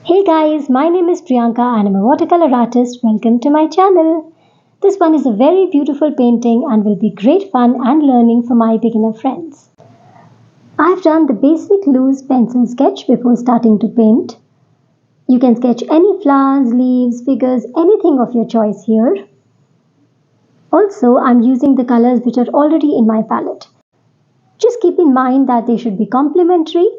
Hey guys, my name is Priyanka and I'm a watercolor artist. Welcome to my channel. This one is a very beautiful painting and will be great fun and learning for my beginner friends. I've done the basic loose pencil sketch before starting to paint. You can sketch any flowers, leaves, figures, anything of your choice here. Also, I'm using the colors which are already in my palette. Just keep in mind that they should be complementary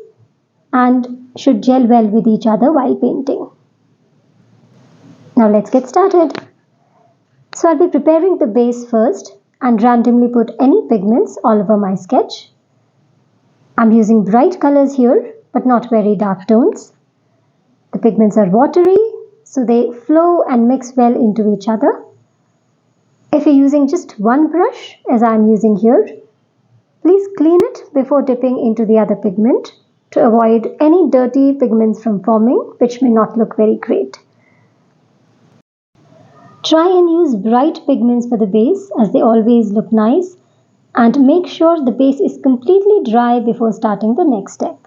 and should gel well with each other while painting. Now let's get started. So I'll be preparing the base first and randomly put any pigments all over my sketch. I'm using bright colors here but not very dark tones. The pigments are watery so they flow and mix well into each other. If you're using just one brush as I'm using here, please clean it before dipping into the other pigment to avoid any dirty pigments from forming which may not look very great. Try and use bright pigments for the base as they always look nice, and make sure the base is completely dry before starting the next step.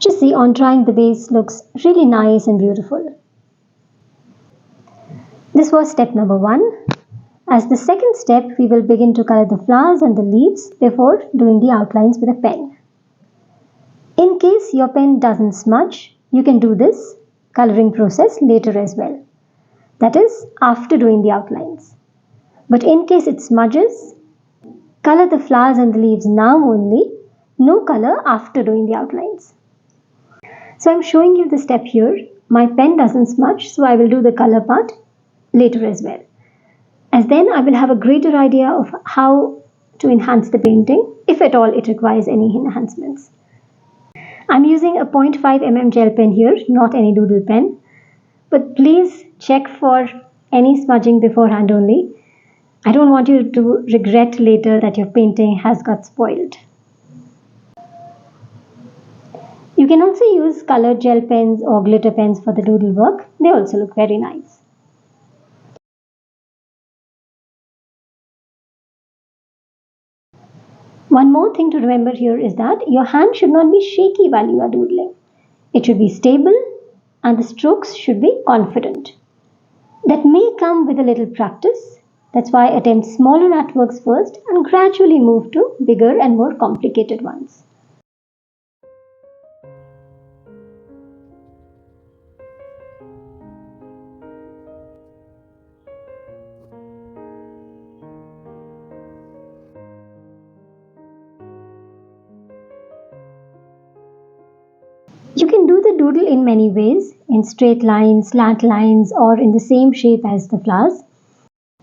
Just see, on trying the base looks really nice and beautiful. This was step number 1. As the second step, we will begin to color the flowers and the leaves before doing the outlines with a pen. In case your pen doesn't smudge, you can do this coloring process later as well. That is, after doing the outlines. But in case it smudges, color the flowers and the leaves now only, no color after doing the outlines. So I'm showing you the step here. My pen doesn't smudge, so I will do the color part later as well. As then I will have a greater idea of how to enhance the painting, if at all it requires any enhancements. I'm using a 0.5 mm gel pen here, not any Doodle pen. But please check for any smudging beforehand only. I don't want you to regret later that your painting has got spoiled. You can also use colored gel pens or glitter pens for the doodle work. They also look very nice. One more thing to remember here is that your hand should not be shaky while you are doodling. It should be stable and the strokes should be confident. That may come with a little practice. That's why attempt smaller artworks first and gradually move to bigger and more complicated ones. You can do the doodle in many ways, in straight lines, slant lines, or in the same shape as the flowers.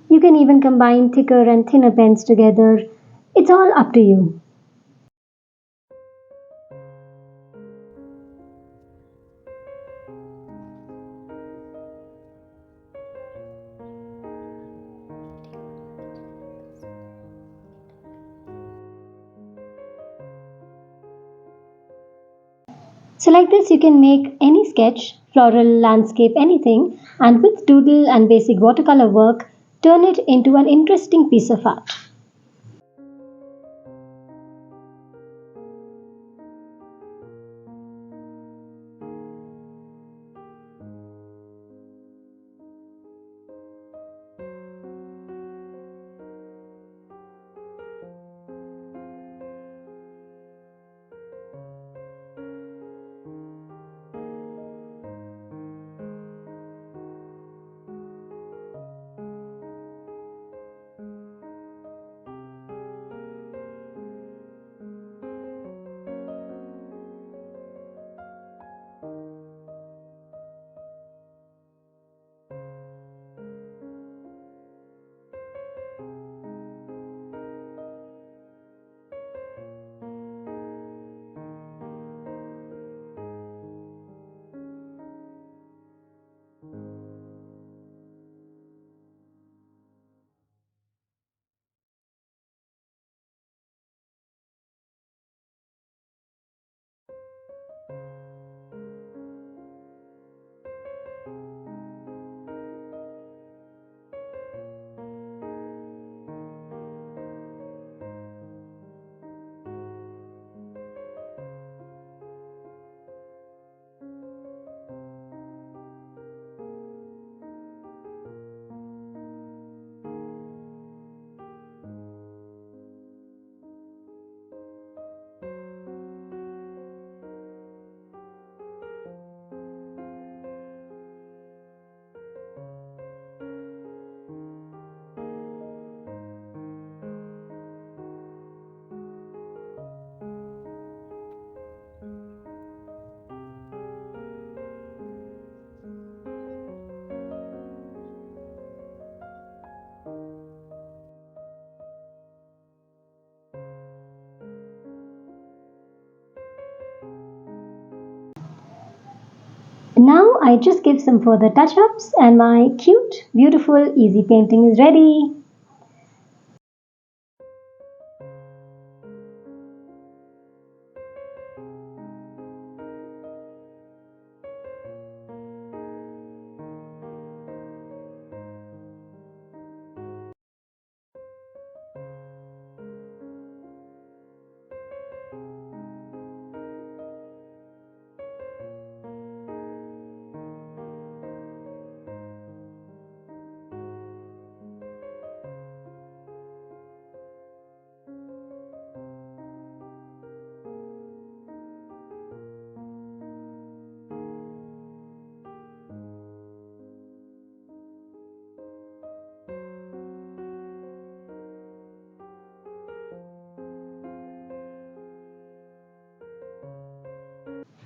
You can even combine thicker and thinner pens together. It's all up to you. So like this you can make any sketch, floral, landscape, anything, and with doodle and basic watercolor work, turn it into an interesting piece of art. Now I just give some further touch-ups and my cute, beautiful, easy painting is ready.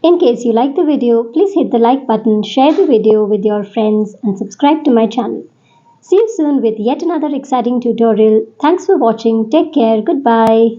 In case you like the video, please hit the like button, share the video with your friends and subscribe to my channel. See you soon with yet another exciting tutorial. Thanks for watching. Take care. Goodbye.